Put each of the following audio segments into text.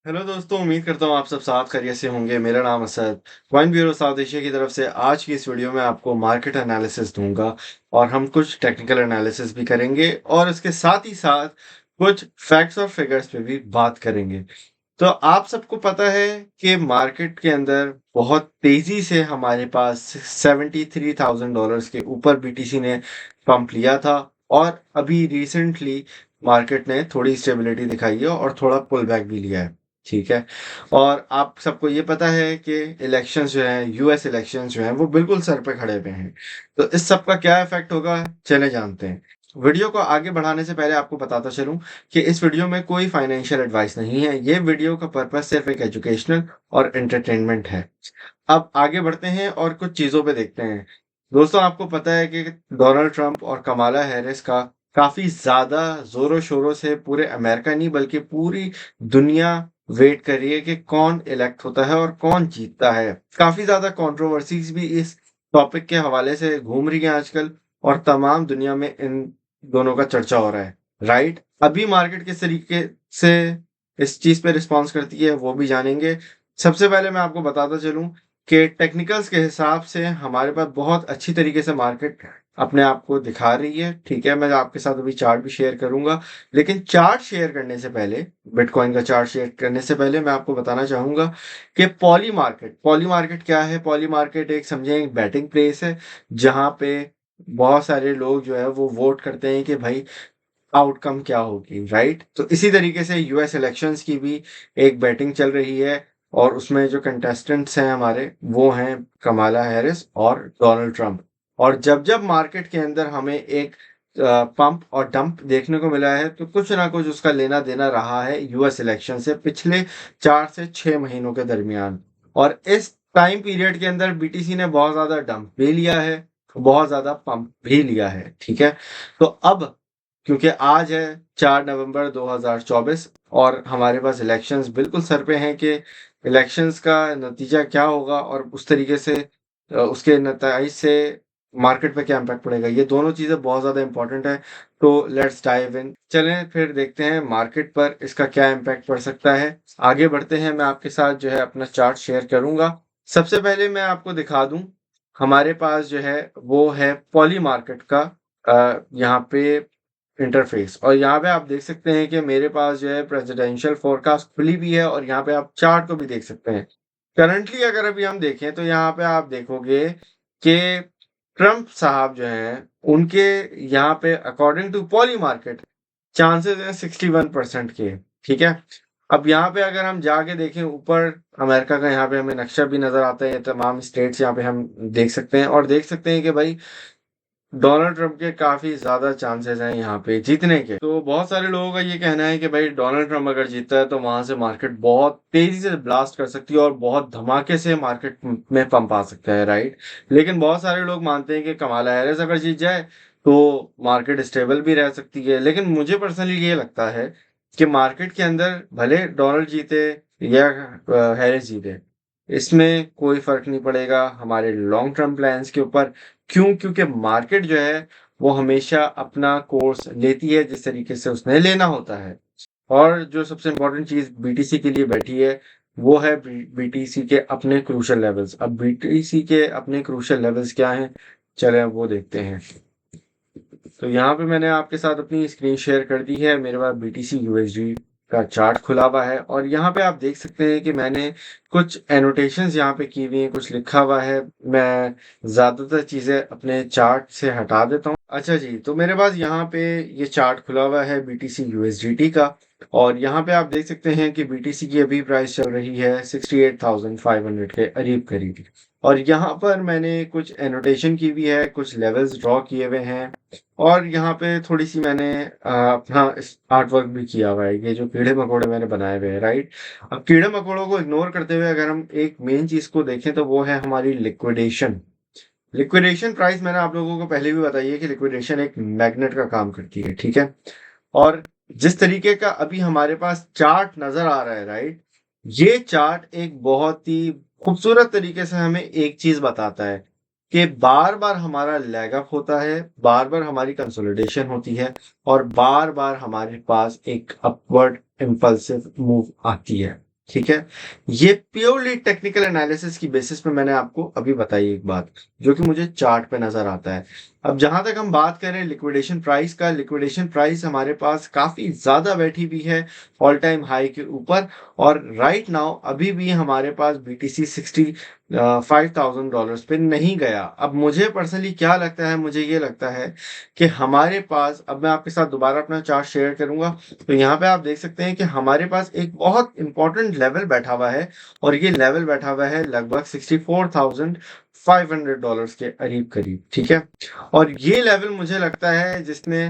Hello दोस्तों, उम्मीद करता हूँ आप सब साथ खैरियत से होंगे। मेरा नाम Asad, coin bureau south Asia की तरफ से आज की इस वीडियो में आपको मार्केट एनालिसिस दूंगा और हम कुछ टेक्निकल एनालिसिस भी करेंगे और इसके साथ ही साथ कुछ फैक्ट्स और फिगर्स पे भी बात करेंगे। तो आप सबको पता है कि मार्केट के अंदर बहुत तेजी से हमारे पास $73,000 के ऊपर बीटीसी ने पंप लिया था और अभी रिसेंटली मार्केट ने थोड़ी स्टेबिलिटी दिखाई है और थोड़ा पुल बैक भी लिया है। ठीक है। और आप सबको ये पता है कि इलेक्शंस जो हैं, यूएस इलेक्शंस जो हैं, वो बिल्कुल सर पे खड़े हुए हैं। तो इस सब का क्या इफेक्ट होगा, चले जानते हैं। वीडियो को आगे बढ़ाने से पहले आपको बताता चलूं कि इस वीडियो में कोई फाइनेंशियल एडवाइस नहीं है। ये वीडियो का पर्पस सिर्फ एक एजुकेशनल और एंटरटेनमेंट है। अब आगे बढ़ते हैं और कुछ चीजों पे देखते हैं। दोस्तों, आपको पता है कि डोनाल्ड ट्रंप और कमाला हैरिस का काफी ज्यादा जोरों शोरों से पूरे अमेरिका नहीं बल्कि पूरी दुनिया वेट कर रही है कि कौन इलेक्ट होता है और कौन जीतता है। काफी ज्यादा कंट्रोवर्सीज भी इस टॉपिक के हवाले से घूम रही है आजकल और तमाम दुनिया में इन दोनों का चर्चा हो रहा है। राइट। अभी मार्केट किस तरीके से इस चीज पे रिस्पॉन्स करती है वो भी जानेंगे। सबसे पहले मैं आपको बताता चलूं कि टेक्निकल्स के हिसाब से हमारे पास बहुत अच्छी तरीके से मार्केट अपने आप को दिखा रही है। ठीक है, मैं आपके साथ अभी चार्ट भी शेयर करूंगा, लेकिन चार्ट शेयर करने से पहले, बिटकॉइन का चार्ट शेयर करने से पहले मैं आपको बताना चाहूंगा कि पॉली मार्केट क्या है। पॉली मार्केट एक समझे एक बैटिंग प्लेस है जहां पे बहुत सारे लोग जो है वो वोट करते हैं कि भाई आउटकम क्या होगी। राइट। तो इसी तरीके से यूएस इलेक्शंस की भी एक बैटिंग चल रही है और उसमें जो कंटेस्टेंट्स हैं हमारे वो हैं कमाला हैरिस और डोनाल्ड ट्रंप। और जब जब मार्केट के अंदर हमें एक पंप और डंप देखने को मिला है तो कुछ ना कुछ उसका लेना देना रहा है यूएस इलेक्शन से पिछले 4 से 6 महीनों के दरमियान। और इस टाइम पीरियड के अंदर बीटीसी ने बहुत ज्यादा डंप भी लिया है, बहुत ज्यादा पंप भी लिया है। ठीक है। तो अब क्योंकि आज है 4 नवंबर 2024 और हमारे पास इलेक्शंस बिल्कुल सर पे हैं कि इलेक्शंस का नतीजा क्या होगा और उस तरीके से उसके नतीजे से मार्केट पे क्या इम्पैक्ट पड़ेगा, ये दोनों चीजें बहुत ज्यादा इंपॉर्टेंट है। तो लेट्स डाइव इन, चलें फिर देखते हैं मार्केट पर इसका क्या इम्पैक्ट पड़ सकता है। आगे बढ़ते हैं, मैं आपके साथ जो है अपना चार्ट शेयर करूंगा। सबसे पहले मैं आपको दिखा दूं, हमारे पास जो है वो है पॉली मार्केट का यहाँ पे इंटरफेस। और यहाँ पे आप देख सकते हैं कि मेरे पास जो है प्रेसिडेंशियल फोरकास्ट खुली भी है और यहाँ पे आप चार्ट को भी देख सकते हैं। करंटली अगर अभी हम देखें तो यहाँ पे आप देखोगे कि ट्रंप साहब जो हैं उनके यहाँ पे according to Polymarket chances हैं 61% के। ठीक है। अब यहाँ पे अगर हम जाके देखें ऊपर अमेरिका का, यहाँ पे हमें नक्शा भी नजर आता है, तमाम स्टेट्स यहाँ पे हम देख सकते हैं और देख सकते हैं कि भाई डोनाल्ड ट्रंप के काफी ज्यादा चांसेस हैं यहाँ पे जीतने के। तो बहुत सारे लोगों का ये कहना है कि भाई डोनाल्ड ट्रंप अगर जीतता है तो वहां से मार्केट बहुत तेजी से ब्लास्ट कर सकती है और बहुत धमाके से मार्केट में पंप आ सकता है। राइट। लेकिन बहुत सारे लोग मानते हैं कि कमाला हैरिस अगर जीत जाए तो मार्केट स्टेबल भी रह सकती है। लेकिन मुझे पर्सनली ये लगता है कि मार्केट के अंदर भले डोनाल्ड जीते या हैरिस जीते, इसमें कोई फर्क नहीं पड़ेगा हमारे लॉन्ग टर्म प्लान्स के ऊपर। क्यों? क्योंकि मार्केट जो है वो हमेशा अपना कोर्स लेती है जिस तरीके से उसने लेना होता है। और जो सबसे इम्पोर्टेंट चीज बीटीसी के लिए बैठी है वो है बीटीसी के अपने क्रूशियल लेवल्स। अब बीटीसी के अपने क्रूशियल लेवल्स क्या हैं, चले अब वो देखते हैं। तो यहाँ पे मैंने आपके साथ अपनी स्क्रीन शेयर कर दी है। मेरे पास बीटीसी यूएसडी का चार्ट खुला हुआ है और यहाँ पे आप देख सकते हैं कि मैंने कुछ एनोटेशंस यहाँ पे की हुई हैं, कुछ लिखा हुआ है। मैं ज्यादातर चीजें अपने चार्ट से हटा देता हूँ। अच्छा जी, तो मेरे पास यहाँ पे ये चार्ट खुला हुआ है बीटीसी यूएसडीटी का और यहाँ पे आप देख सकते हैं कि बीटीसी की अभी प्राइस चल रही है 68,500 के करीब करीब। और यहाँ पर मैंने कुछ एनोटेशन की भी है, कुछ लेवल्स ड्रॉ किए हुए हैं और यहाँ पे थोड़ी सी मैंने अपना आर्ट वर्क भी किया हुआ है। ये जो कीड़े मकोड़े मैंने बनाए हुए हैं। राइट। अब कीड़े मकोड़ों को इग्नोर करते हुए अगर हम एक मेन चीज को देखें तो वो है हमारी लिक्विडेशन। लिक्विडेशन प्राइस मैंने आप लोगों को पहले भी बताई है कि लिक्विडेशन एक मैग्नेट का काम करती है। ठीक है। और जिस तरीके का अभी हमारे पास चार्ट नजर आ रहा है, राइट, ये चार्ट एक बहुत ही खूबसूरत तरीके से हमें एक चीज बताता है कि बार बार हमारा लैग अप होता है, बार बार हमारी कंसोलिडेशन होती है और बार बार हमारे पास एक अपवर्ड इम्पल्सिव मूव आती है। ठीक है? ये प्योरली टेक्निकल एनालिसिस की बेसिस पे मैंने आपको अभी बताई एक बात, जो कि मुझे चार्ट पे नज़र आता है। अब जहाँ तक हम बात करें लिक्विडेशन प्राइस का, लिक्विडेशन प्राइस हमारे पास काफ़ी ज़्यादा बैठी हुई है ऑल टाइम हाई के ऊपर, और राइट नाउ अभी भी हमारे पास बीटीसी 65,000 पे नहीं गया। अब मुझे पर्सनली क्या लगता है, मुझे ये लगता है कि हमारे पास, अब मैं आपके साथ दोबारा अपना चार्ट शेयर करूँगा, तो यहाँ पे आप देख सकते हैं कि हमारे पास एक बहुत इंपॉर्टेंट लेवल बैठा हुआ है, और ये लेवल बैठा हुआ है लगभग $64,500 के करीब करीब, ठीक है? और ये लेवल मुझे लगता है जिसने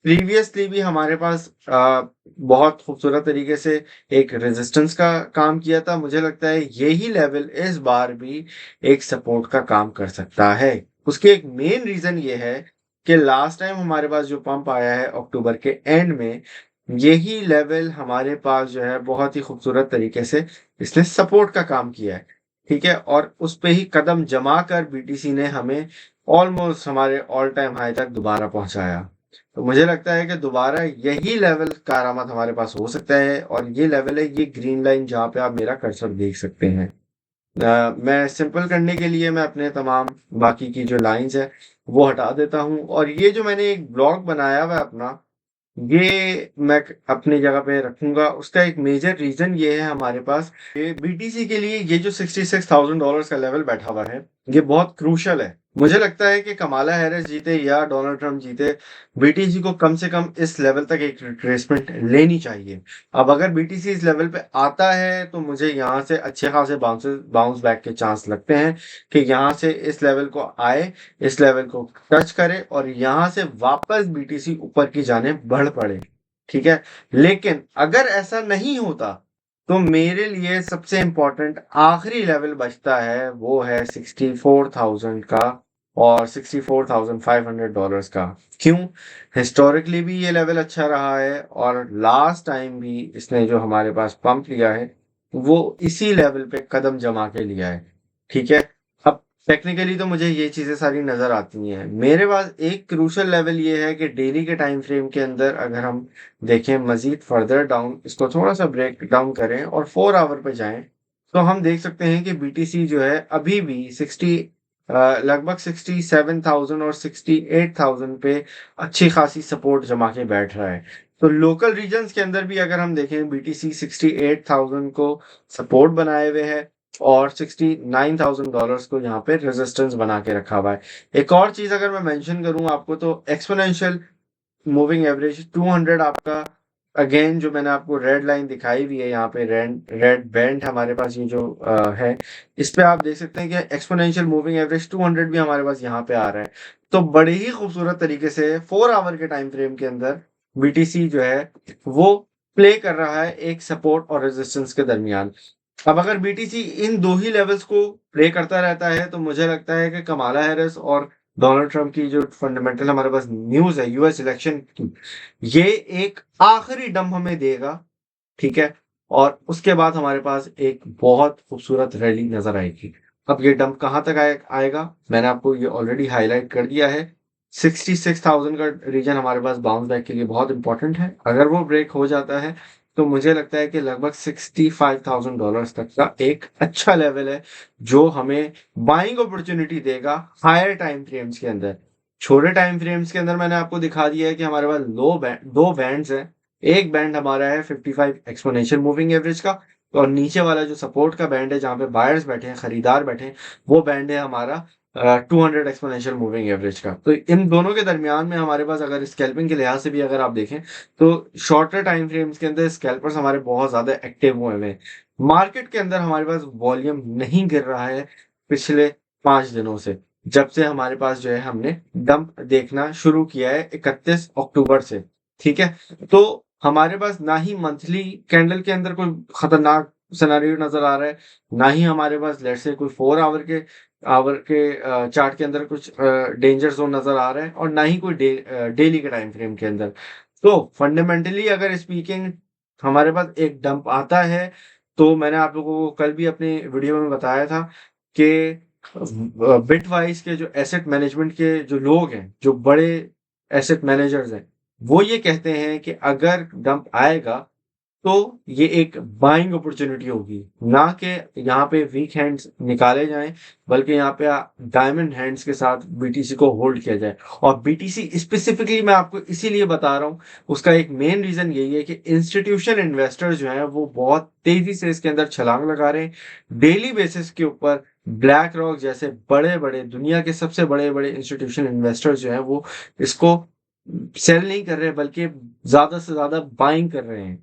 प्रीवियसली भी हमारे पास बहुत खूबसूरत तरीके से एक रेजिस्टेंस का काम किया था। मुझे लगता है यही लेवल इस बार भी एक सपोर्ट का काम कर सकता है। उसके एक मेन रीजन ये है कि लास्ट टाइम हमारे पास जो पंप आया है अक्टूबर के एंड में, यही लेवल हमारे पास जो है बहुत ही खूबसूरत तरीके से इसने सपोर्ट का काम किया है, ठीक है? और उस पे ही कदम जमा कर बीटीसी ने हमें ऑलमोस्ट हमारे ऑल टाइम हाई तक दोबारा पहुंचाया। तो मुझे लगता है कि दोबारा यही लेवल कारआमद हमारे पास हो सकता है, और ये लेवल है ये ग्रीन लाइन जहाँ पे आप मेरा कर्सर देख सकते हैं। मैं सिंपल करने के लिए मैं अपने तमाम बाकी की जो लाइंस है वो हटा देता हूँ, और ये जो मैंने एक ब्लॉग बनाया हुआ है अपना, ये मैं अपनी जगह पे रखूंगा। उसका एक मेजर रीजन ये है हमारे पास, ये बीटीसी के लिए ये जो $66,000 का लेवल बैठा हुआ है, ये बहुत क्रूशल है। मुझे लगता है कि कमाला हैरिस जीते या डोनाल्ड ट्रंप जीते, बीटीसी को कम से कम इस लेवल तक एक रिट्रेसमेंट लेनी चाहिए। अब अगर बीटीसी इस लेवल पे आता है तो मुझे यहाँ से अच्छे खासे बाउंस बैक के चांस लगते हैं कि यहाँ से इस लेवल को आए, इस लेवल को टच करे, और यहाँ से वापस बीटीसी ऊपर की जाने बढ़ पड़े, ठीक है? लेकिन अगर ऐसा नहीं होता तो मेरे लिए सबसे इंपॉर्टेंट आखिरी लेवल बचता है, वो है 64,000 का और $64,500 का। क्यों? हिस्टोरिकली भी ये लेवल अच्छा रहा है, और लास्ट टाइम भी इसने जो हमारे पास पंप लिया है वो इसी लेवल पे कदम जमा के लिया है, ठीक है? अब टेक्निकली तो मुझे ये चीजें सारी नजर आती हैं। मेरे पास एक क्रूशल लेवल ये है कि डेली के टाइम फ्रेम के अंदर अगर हम देखें मजीद फर्दर डाउन, इसको थोड़ा सा ब्रेक डाउन करें और 4 आवर पे जाएं, तो हम देख सकते हैं कि बीटीसी जो है अभी भी लगभग 67,000 और 68,000 पे अच्छी खासी सपोर्ट जमा के बैठ रहा है। तो लोकल रीजन्स के अंदर भी अगर हम देखें, बीटीसी 68,000 को सपोर्ट बनाए हुए है, और $69,000 को यहाँ पे रेजिस्टेंस बना के रखा हुआ है। एक और चीज अगर मैं मेंशन करूं आपको, तो एक्सपोनेंशियल मूविंग एवरेज 200 आपका, अगेन जो मैंने आपको रेड लाइन दिखाई हुई है यहाँ पे, रेड रेड बैंड हमारे पास ये जो है, इस पे आप देख सकते हैं कि एक्सपोनेंशियल मूविंग एवरेज 200 भी हमारे पास यहाँ पे आ रहा है। तो बड़े ही खूबसूरत तरीके से 4 आवर के टाइम फ्रेम के अंदर बीटीसी जो है वो प्ले कर रहा है एक सपोर्ट और रेजिस्टेंस के दरमियान। अब अगर बीटीसी इन दो ही लेवल्स को प्ले करता रहता है, तो मुझे लगता है कि कमाला हैरिस और डोनाल्ड ट्रंप की जो फंडामेंटल हमारे पास न्यूज है यूएस इलेक्शन की, ये एक आखिरी दम हमें देगा, ठीक है? और उसके बाद हमारे पास एक बहुत खूबसूरत रैली नजर आएगी। अब ये डंप कहाँ तक आएगा, मैंने आपको ये ऑलरेडी हाईलाइट कर दिया है। 66,000 का रीजन हमारे पास बाउंस बैक के लिए बहुत इंपॉर्टेंट है। अगर वो ब्रेक हो जाता है तो मुझे लगता है कि लगभग $65,000 तक का एक अच्छा लेवल है, जो हमें बाइंग अपॉर्चुनिटी देगा हायर टाइम फ्रेम्स के अंदर। छोटे टाइम फ्रेम्स के अंदर मैंने आपको दिखा दिया है कि हमारे पास दो बैंड्स हैं। एक बैंड हमारा है 55 एक्सपोनेंशियल मूविंग एवरेज का, और नीचे वाला जो सपोर्ट का बैंड है जहाँ पे बायर्स बैठे हैं, खरीदार बैठे हैं, वो बैंड है हमारा 200 एक्सपोनेंशियल मूविंग एवरेज का। तो इन दोनों के दरमियान में हमारे पास अगर स्कैल्पिंग के लिहाज से भी अगर आप देखें, तो शॉर्टर टाइम फ्रेम्स के अंदर स्कैल्पर्स हमारे बहुत ज्यादा एक्टिव हुए हैं। मार्केट के अंदर हमारे पास वॉल्यूम नहीं गिर रहा है पिछले 5 दिनों से, जब से हमारे पास जो है हमने डंप देखना शुरू किया है 31 अक्टूबर से, ठीक है? तो हमारे पास ना ही मंथली कैंडल के अंदर कोई खतरनाक सिनेरियो नजर आ रहा है, ना ही हमारे पास लेट्स से कोई 4 आवर के चार्ट के अंदर कुछ डेंजर जोन नजर आ रहा है, और ना ही कोई डेली के टाइम फ्रेम के अंदर। तो फंडामेंटली अगर स्पीकिंग हमारे पास एक डंप आता है, तो मैंने आप लोगों को कल भी अपने वीडियो में बताया था कि बिटवाइज के जो एसेट मैनेजमेंट के जो लोग हैं, जो बड़े एसेट मैनेजर्स हैं, वो ये कहते हैं कि अगर डंप आएगा तो ये एक बाइंग अपॉर्चुनिटी होगी, ना कि यहाँ पे वीक हैंड्स निकाले जाएं, बल्कि यहाँ पे डायमंड हैंड्स के साथ बीटीसी को होल्ड किया जाए। और बीटीसी स्पेसिफिकली मैं आपको इसीलिए बता रहा हूँ, उसका एक मेन रीजन यही है कि इंस्टीट्यूशनल इन्वेस्टर्स जो हैं वो बहुत तेजी से इसके अंदर छलांग लगा रहे हैं। डेली बेसिस के ऊपर ब्लैक रॉक जैसे बड़े बड़े दुनिया के सबसे बड़े बड़े इंस्टीट्यूशनल इन्वेस्टर्स जो हैं वो इसको सेल नहीं कर रहे, बल्कि ज्यादा से ज्यादा बाइंग कर रहे हैं।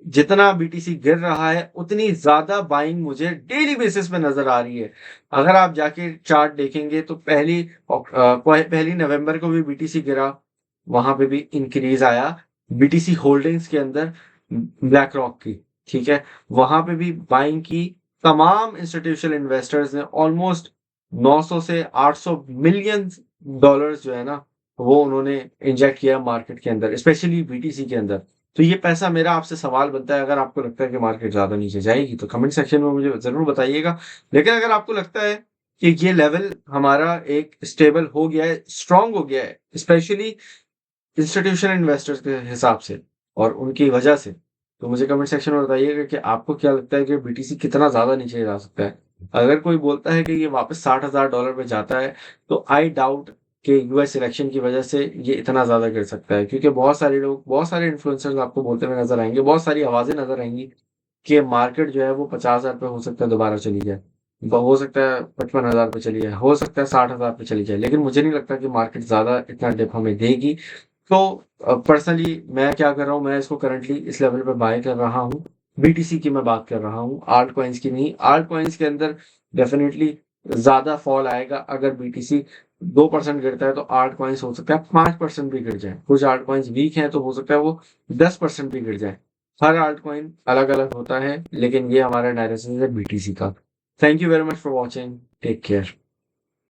जितना बीटीसी गिर रहा है उतनी ज्यादा बाइंग मुझे डेली बेसिस पे नजर आ रही है। अगर आप जाके चार्ट देखेंगे तो पहली नवंबर को भी बीटीसी गिरा, वहां पे भी इंक्रीज आया बीटीसी होल्डिंग्स के अंदर ब्लैक रॉक की। ठीक है, वहां पे भी बाइंग की। तमाम इंस्टीट्यूशनल इन्वेस्टर्स ने ऑलमोस्ट 900 से 800 मिलियन डॉलर्स जो है ना वो उन्होंने इंजेक्ट किया मार्केट के अंदर, स्पेशली बीटीसी के अंदर। तो ये पैसा, मेरा आपसे सवाल बनता है, अगर आपको लगता है कि मार्केट ज्यादा नीचे जाएगी तो कमेंट सेक्शन में मुझे जरूर बताइएगा। लेकिन अगर आपको लगता है कि ये लेवल हमारा एक स्टेबल हो गया है, स्ट्रांग हो गया है, स्पेशली इंस्टीट्यूशनल इन्वेस्टर्स के हिसाब से और उनकी वजह से, तो मुझे कमेंट सेक्शन में बताइएगा कि आपको क्या लगता है कि बीटीसी कितना ज्यादा नीचे जा सकता है। अगर कोई बोलता है कि ये वापस $60,000 पे जाता है, तो आई डाउट कि यूएस इलेक्शन की वजह से ये इतना ज्यादा गिर सकता है, क्योंकि बहुत सारे लोग, बहुत सारे इन्फ्लुएंसर्स आपको बोलते हुए नजर आएंगे, बहुत सारी आवाजें नजर आएंगी कि मार्केट जो है वो 50,000 पे हो सकता है दोबारा चली जाए, हो सकता है 55,000 पे चली जाए, हो सकता है 60,000 पे चली जाए, लेकिन मुझे नहीं लगता कि मार्केट ज्यादा इतना डिप हमें देगी। तो पर्सनली मैं क्या कर रहा हूँ, मैं इसको करंटली इस लेवल पे बाय कर रहा हूँ। बीटीसी की मैं बात कर रहा हूँ, आल्ट कॉइन्स की नहीं। आल्ट कॉइन्स के अंदर डेफिनेटली ज्यादा फॉल आएगा। अगर बीटीसी 2% गिरता है तो आल्ट कॉइन्स हो सकता है 5% भी गिर जाए। कुछ आल्ट कॉइन्स वीक हैं तो हो सकता है वो 10% भी गिर जाए। हर आल्ट कॉइन अलग अलग होता है, लेकिन ये हमारा एनालिसिस है बीटीसी का। Thank you very much for watching, take care.